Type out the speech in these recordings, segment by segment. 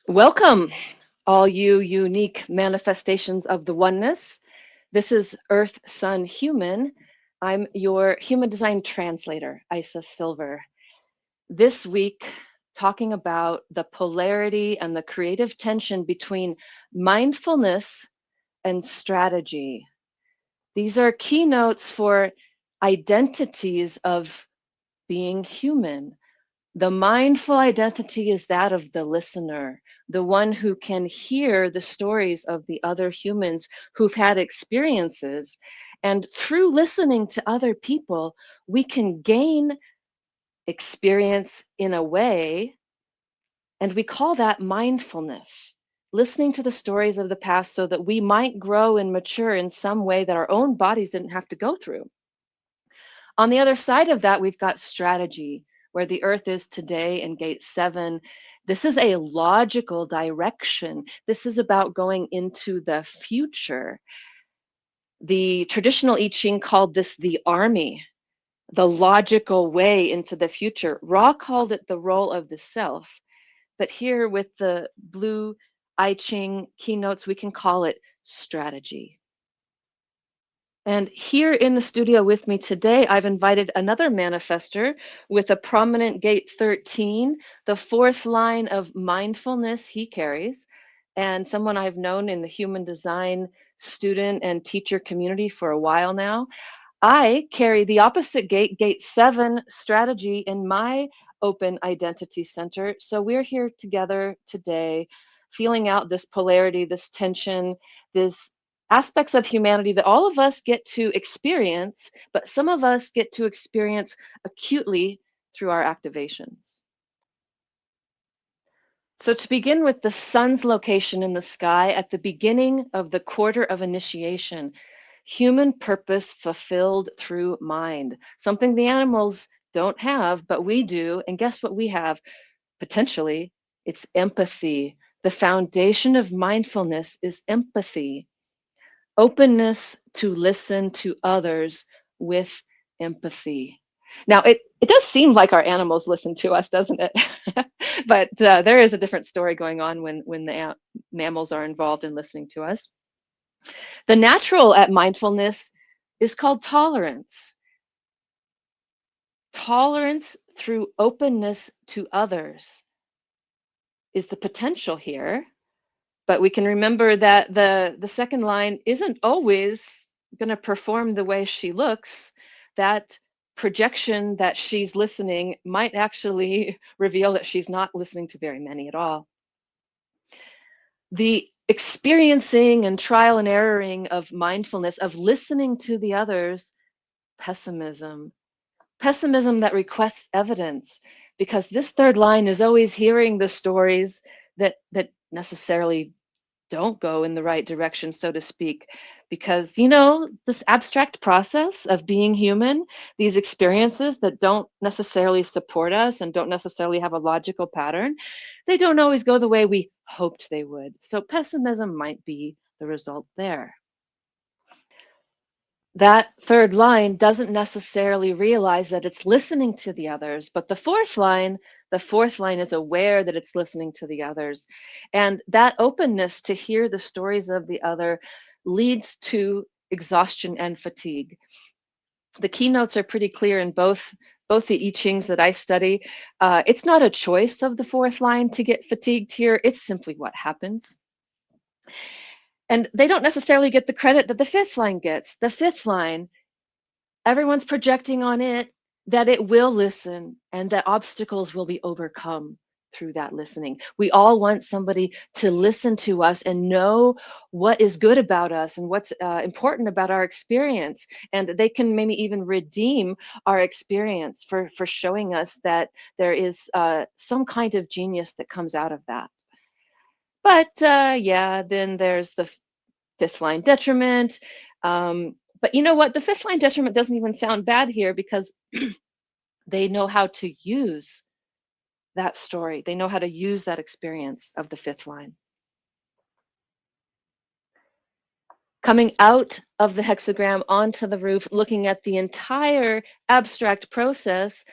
Welcome, all you unique manifestations of the oneness. This is Earth, Sun, Human. I'm your human design translator, Isa Silver. This week, talking about the polarity and the creative tension between mindfulness and strategy. These are keynotes for identities of being human. The mindful identity is that of the listener, the one who can hear the stories of the other humans who've had experiences. And through listening to other people, we can gain experience in a way, and we call that mindfulness. Listening to the stories of the past so that we might grow and mature in some way that our own bodies didn't have to go through. On the other side of that, we've got strategy, where the Earth is today in gate 7. This is a logical direction. This is about going into the future. The traditional I Ching called this the army, the logical way into the future. Ra called it the role of the self. But here with the blue I Ching keynotes, we can call it strategy. And here in the studio with me today, I've invited another manifester with a prominent gate 13, the fourth line of mindfulness he carries, and someone I've known in the human design student and teacher community for a while now. I carry the opposite gate, gate 7 strategy in my open identity center. So we're here together today, feeling out this polarity, this tension, this aspects of humanity that all of us get to experience, but some of us get to experience acutely through our activations. So to begin with the sun's location in the sky at the beginning of the quarter of initiation, human purpose fulfilled through mind, something the animals don't have, but we do. And guess what we have? Potentially, it's empathy. The foundation of mindfulness is empathy, openness to listen to others with empathy. Now, it does seem like our animals listen to us, doesn't it? But there is a different story going on when the mammals are involved in listening to us. The natural at mindfulness is called tolerance. Tolerance through openness to others is the potential here. But we can remember that the second line isn't always going to perform the way she looks. That projection that she's listening might actually reveal that she's not listening to very many at all. The experiencing and trial and erroring of mindfulness, of listening to the others, pessimism. Pessimism that requests evidence, because this third line is always hearing the stories that necessarily don't go in the right direction, so to speak. Because, this abstract process of being human, these experiences that don't necessarily support us and don't necessarily have a logical pattern, they don't always go the way we hoped they would. So pessimism might be the result there. That third line doesn't necessarily realize that it's listening to the others, but the fourth line is aware that it's listening to the others. And that openness to hear the stories of the other leads to exhaustion and fatigue. The keynotes are pretty clear in both the I Chings that I study. It's not a choice of the fourth line to get fatigued here. It's simply what happens. And they don't necessarily get the credit that the fifth line gets. The fifth line, everyone's projecting on it that it will listen and that obstacles will be overcome through that listening. We all want somebody to listen to us and know what is good about us and what's important about our experience. And they can maybe even redeem our experience for showing us that there is some kind of genius that comes out of that. But yeah, then there's the fifth line detriment. But you know what? The fifth line detriment doesn't even sound bad here because they know how to use that story. They know how to use that experience of the fifth line. Coming out of the hexagram onto the roof, looking at the entire abstract process,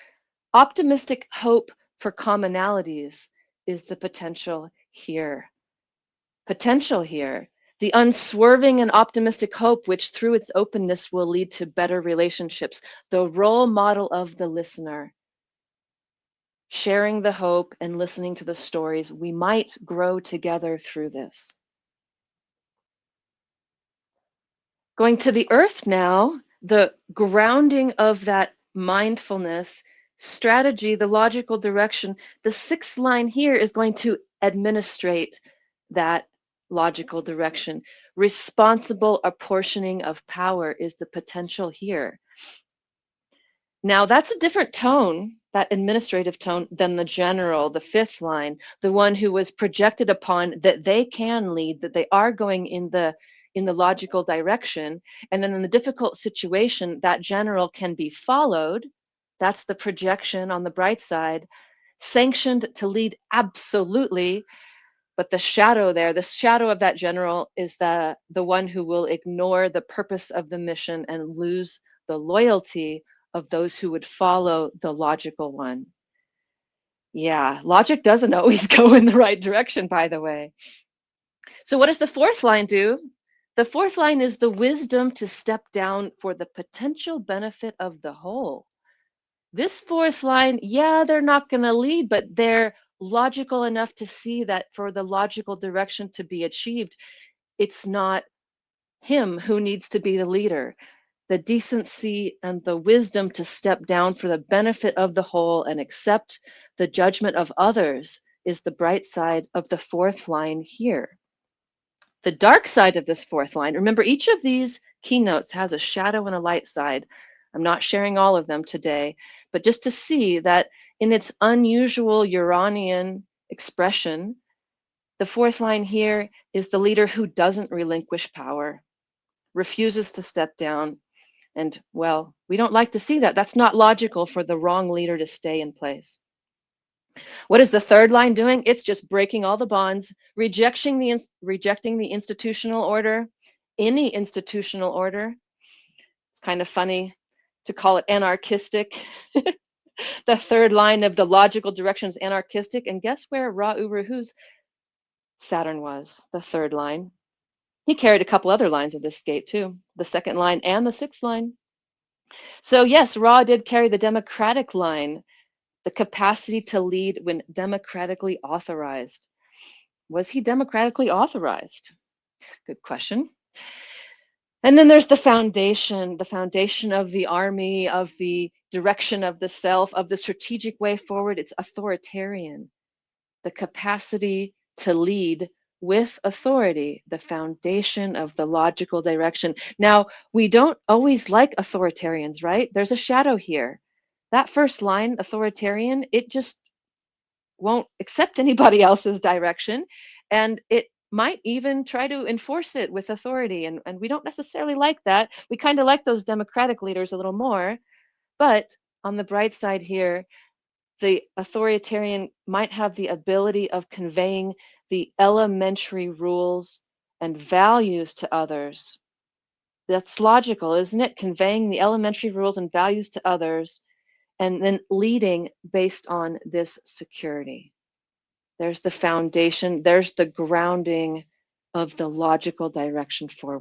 optimistic hope for commonalities is the potential here, potential here, the unswerving and optimistic hope, which through its openness will lead to better relationships, the role model of the listener, sharing the hope and listening to the stories. We might grow together through this. Going to the earth now, the grounding of that mindfulness strategy, the logical direction, the sixth line here is going to administrate that logical direction. Responsible apportioning of power is the potential here. Now that's a different tone, that administrative tone, than the general, the fifth line, the one who was projected upon that they can lead, that they are going in the logical direction. And then in the difficult situation, that general can be followed. That's the projection on the bright side, sanctioned to lead absolutely. But the shadow there, the shadow of that general is the one who will ignore the purpose of the mission and lose the loyalty of those who would follow the logical one. Yeah, logic doesn't always go in the right direction, by the way. So what does the fourth line do? The fourth line is the wisdom to step down for the potential benefit of the whole. This fourth line, yeah, they're not going to lead, but they're logical enough to see that for the logical direction to be achieved, it's not him who needs to be the leader. The decency and the wisdom to step down for the benefit of the whole and accept the judgment of others is the bright side of the fourth line here. The dark side of this fourth line, remember, each of these keynotes has a shadow and a light side. I'm not sharing all of them today, but just to see that in its unusual Uranian expression, the fourth line here is the leader who doesn't relinquish power, refuses to step down. And well, we don't like to see that. That's not logical for the wrong leader to stay in place. What is the third line doing? It's just breaking all the bonds, rejecting the institutional order, any institutional order. It's kind of funny to call it anarchistic. The third line of the logical direction is anarchistic. And guess where Ra Uru Hu's Saturn was? The third line. He carried a couple other lines of this gate too, the second line and the sixth line. So yes, Ra did carry the democratic line, the capacity to lead when democratically authorized. Was he democratically authorized? Good question. And then there's the foundation of the army, of the direction of the self, of the strategic way forward. It's authoritarian, the capacity to lead with authority, the foundation of the logical direction. Now, we don't always like authoritarians, right? There's a shadow here. That first line, authoritarian, it just won't accept anybody else's direction. And it might even try to enforce it with authority. And we don't necessarily like that. We kind of like those democratic leaders a little more. But on the bright side here, the authoritarian might have the ability of conveying the elementary rules and values to others. That's logical, isn't it? Conveying the elementary rules and values to others and then leading based on this security. There's the foundation, there's the grounding of the logical direction forward.